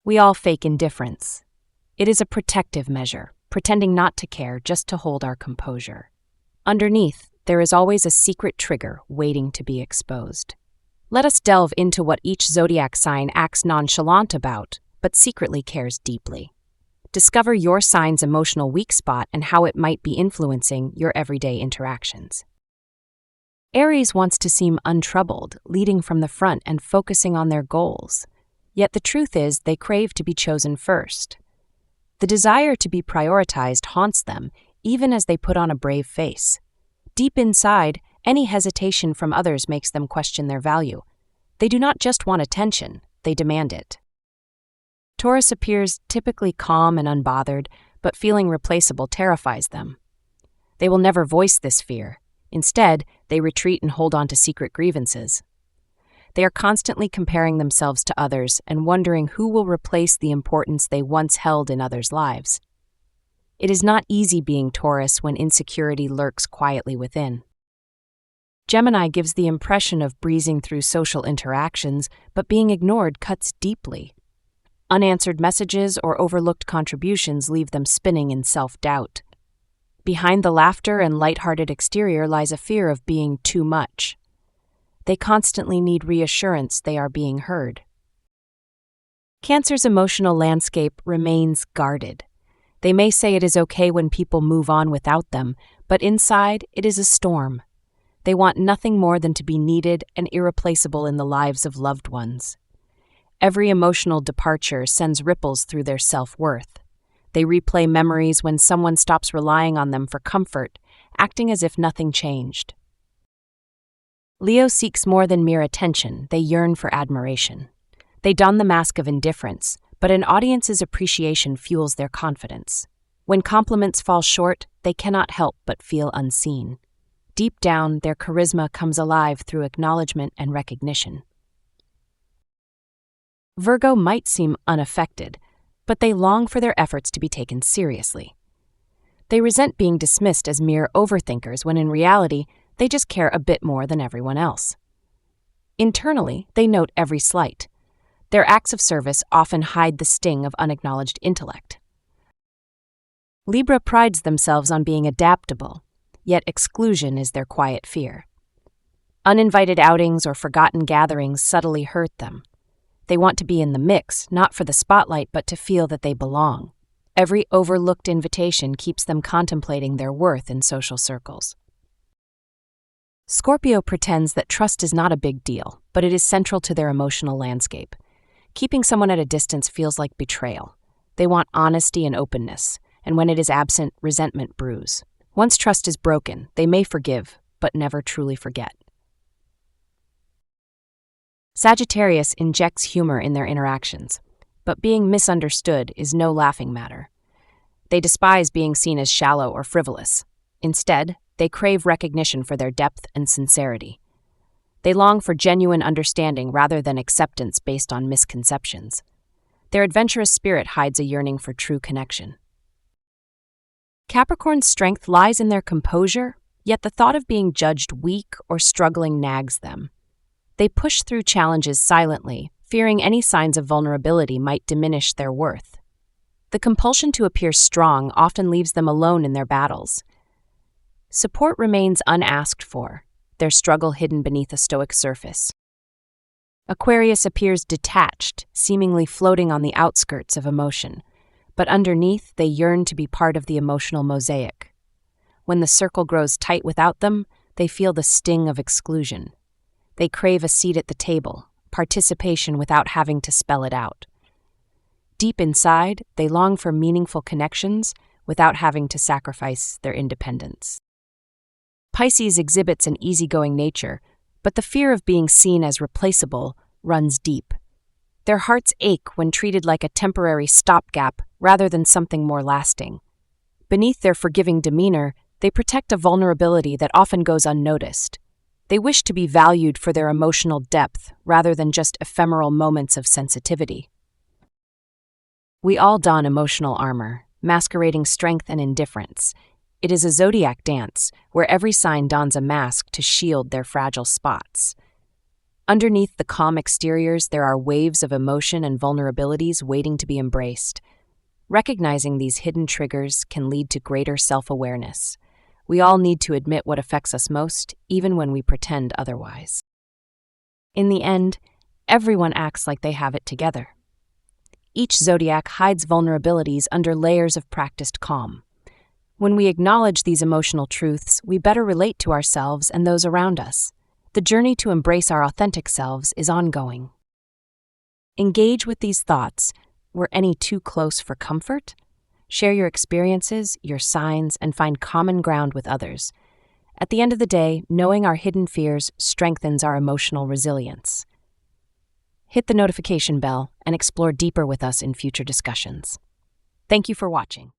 We all fake indifference. It is a protective measure, pretending not to care just to hold our composure. Underneath, there is always a secret trigger waiting to be exposed. Let us delve into what each zodiac sign acts nonchalant about, but secretly cares deeply. Discover your sign's emotional weak spot and how it might be influencing your everyday interactions. Aries wants to seem untroubled, leading from the front and focusing on their goals. Yet the truth is they crave to be chosen first. The desire to be prioritized haunts them, even as they put on a brave face. Deep inside, any hesitation from others makes them question their value. They do not just want attention, they demand it. Taurus appears typically calm and unbothered, but feeling replaceable terrifies them. They will never voice this fear. Instead, they retreat and hold on to secret grievances. They are constantly comparing themselves to others and wondering who will replace the importance they once held in others' lives. It is not easy being Taurus when insecurity lurks quietly within. Gemini gives the impression of breezing through social interactions, but being ignored cuts deeply. Unanswered messages or overlooked contributions leave them spinning in self-doubt. Behind the laughter and lighthearted exterior lies a fear of being too much. They constantly need reassurance they are being heard. Cancer's emotional landscape remains guarded. They may say it is okay when people move on without them, but inside it is a storm. They want nothing more than to be needed and irreplaceable in the lives of loved ones. Every emotional departure sends ripples through their self-worth. They replay memories when someone stops relying on them for comfort, acting as if nothing changed. Leo seeks more than mere attention, they yearn for admiration. They don the mask of indifference, but an audience's appreciation fuels their confidence. When compliments fall short, they cannot help but feel unseen. Deep down, their charisma comes alive through acknowledgement and recognition. Virgo might seem unaffected, but they long for their efforts to be taken seriously. They resent being dismissed as mere overthinkers when in reality, they just care a bit more than everyone else. Internally, they note every slight. Their acts of service often hide the sting of unacknowledged intellect. Libra prides themselves on being adaptable, yet exclusion is their quiet fear. Uninvited outings or forgotten gatherings subtly hurt them. They want to be in the mix, not for the spotlight, but to feel that they belong. Every overlooked invitation keeps them contemplating their worth in social circles. Scorpio pretends that trust is not a big deal, but it is central to their emotional landscape. Keeping someone at a distance feels like betrayal. They want honesty and openness, and when it is absent, resentment brews. Once trust is broken, they may forgive, but never truly forget. Sagittarius injects humor in their interactions, but being misunderstood is no laughing matter. They despise being seen as shallow or frivolous. Instead, they crave recognition for their depth and sincerity. They long for genuine understanding rather than acceptance based on misconceptions. Their adventurous spirit hides a yearning for true connection. Capricorn's strength lies in their composure, yet the thought of being judged weak or struggling nags them. They push through challenges silently, fearing any signs of vulnerability might diminish their worth. The compulsion to appear strong often leaves them alone in their battles. Support remains unasked for, their struggle hidden beneath a stoic surface. Aquarius appears detached, seemingly floating on the outskirts of emotion, but underneath they yearn to be part of the emotional mosaic. When the circle grows tight without them, they feel the sting of exclusion. They crave a seat at the table, participation without having to spell it out. Deep inside, they long for meaningful connections without having to sacrifice their independence. Pisces exhibits an easygoing nature, but the fear of being seen as replaceable runs deep. Their hearts ache when treated like a temporary stopgap rather than something more lasting. Beneath their forgiving demeanor, they protect a vulnerability that often goes unnoticed. They wish to be valued for their emotional depth rather than just ephemeral moments of sensitivity. We all don emotional armor, masquerading strength and indifference. It is a zodiac dance where every sign dons a mask to shield their fragile spots. Underneath the calm exteriors, there are waves of emotion and vulnerabilities waiting to be embraced. Recognizing these hidden triggers can lead to greater self-awareness. We all need to admit what affects us most, even when we pretend otherwise. In the end, everyone acts like they have it together. Each zodiac hides vulnerabilities under layers of practiced calm. When we acknowledge these emotional truths, we better relate to ourselves and those around us. The journey to embrace our authentic selves is ongoing. Engage with these thoughts. Were any too close for comfort? Share your experiences, your signs, and find common ground with others. At the end of the day, knowing our hidden fears strengthens our emotional resilience. Hit the notification bell and explore deeper with us in future discussions. Thank you for watching.